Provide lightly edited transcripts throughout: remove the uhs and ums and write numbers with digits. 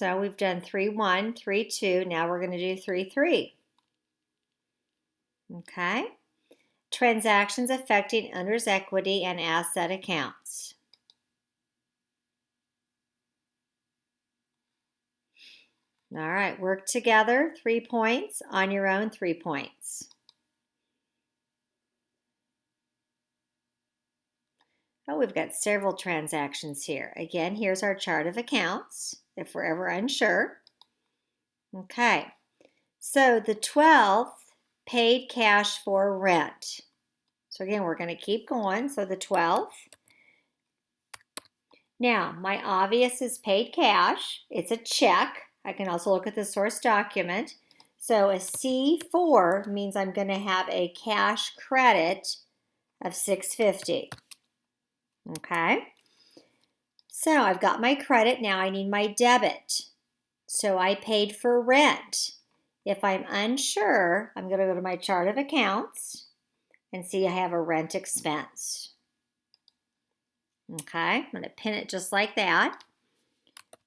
So we've done 3-1, 3-2. Now we're going to do 3-3. Okay. Transactions affecting owner's equity and asset accounts. All right, work together, 3 points, on your own, 3 points. Oh, we've got several transactions here. Again, here's our chart of accounts, if we're ever unsure. Okay, so the 12th paid cash for rent. So again, we're going to keep going. So the 12th. Now, my obvious is paid cash. It's a check. I can also look at the source document. So a C4 means I'm going to have a cash credit of $650. Okay. So I've got my credit. Now I need my debit. So I paid for rent. If I'm unsure, I'm going to go to my chart of accounts and see I have a rent expense. Okay, I'm going to pin it just like that.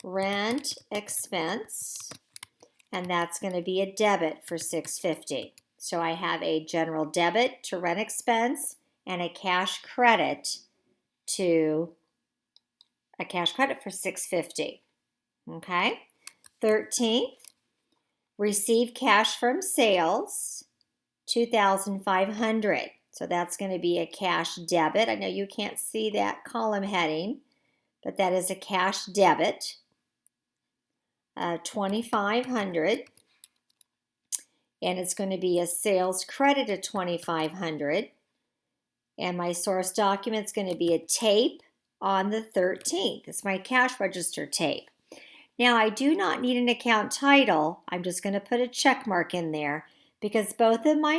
Rent expense, and that's going to be a debit for $650. So I have a general debit to rent expense and a cash credit for $650. Okay, 13th, receive cash from sales, $2,500. So that's going to be a cash debit. I know you can't see that column heading, but that is a cash debit, $2,500. And it's going to be a sales credit of $2,500. And my source document is going to be a tape on the 13th. It's my cash register tape. Now, I do not need an account title. I'm just going to put a check mark in there because both of my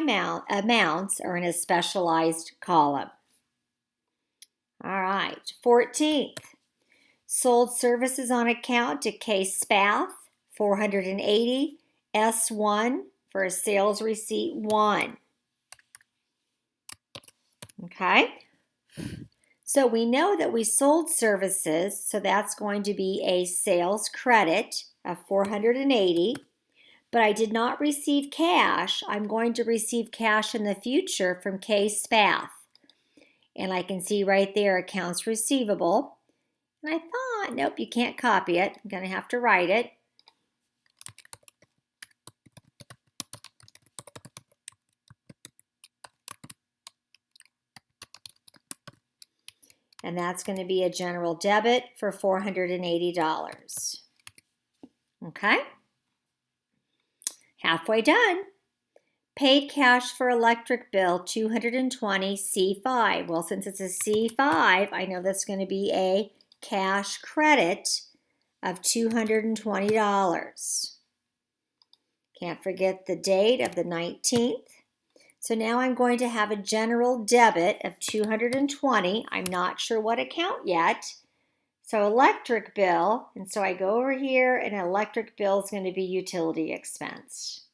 amounts are in a specialized column. All right, 14th. Sold services on account to Case Spath, $480, S1 for a sales receipt 1. Okay, so we know that we sold services, so that's going to be a sales credit of $480. But I did not receive cash. I'm going to receive cash in the future from Case Spath. And I can see right there, accounts receivable. And I thought, nope, you can't copy it. I'm going to have to write it. And that's going to be a general debit for $480. Okay? Halfway done. Paid cash for electric bill, $220, C5. Well, since it's a C5, I know that's going to be a cash credit of $220. Can't forget the date of the 19th. So now I'm going to have a general debit of $220. I'm not sure what account yet. So electric bill, and so I go over here and electric bill is going to be utility expense.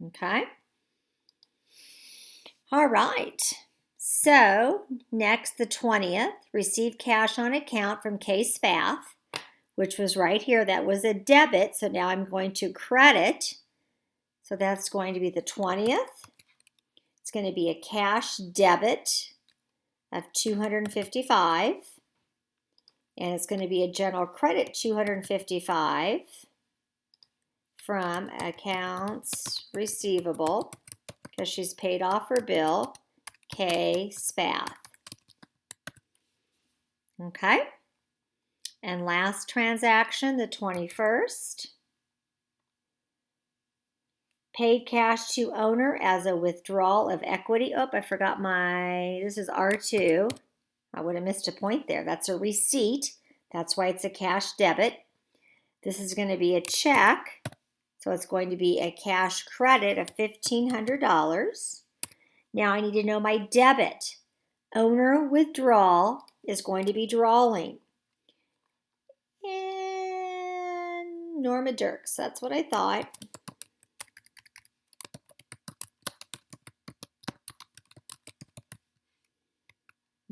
Okay. All right. So next, the 20th, receive cash on account from Case Spath, which was right here. That was a debit. So now I'm going to credit. So that's going to be the 20th. It's going to be a cash debit of $255. And it's going to be a general credit, $255. From accounts receivable, because she's paid off her bill, K. Spath. Okay. And last transaction, the 21st. Paid cash to owner as a withdrawal of equity. Oh, I forgot this is R2. I would have missed a point there. That's a receipt. That's why it's a cash debit. This is going to be a check. So it's going to be a cash credit of $1,500. Now I need to know my debit. Owner withdrawal is going to be drawing. And Norma Dirks, that's what I thought.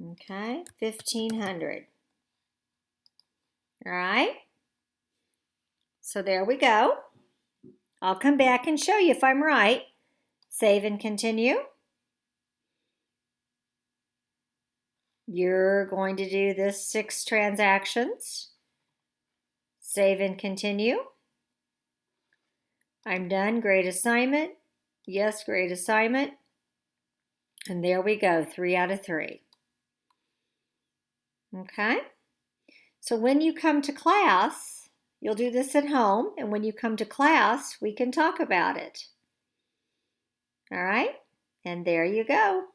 Okay, 1,500. All right. So there we go. I'll come back and show you if I'm right. Save and continue. You're going to do this 6 transactions. Save and continue. I'm done. Great assignment. Yes, great assignment. And there we go, 3 out of 3. Okay. So when you come to class, you'll do this at home, and when you come to class, we can talk about it. All right? And there you go.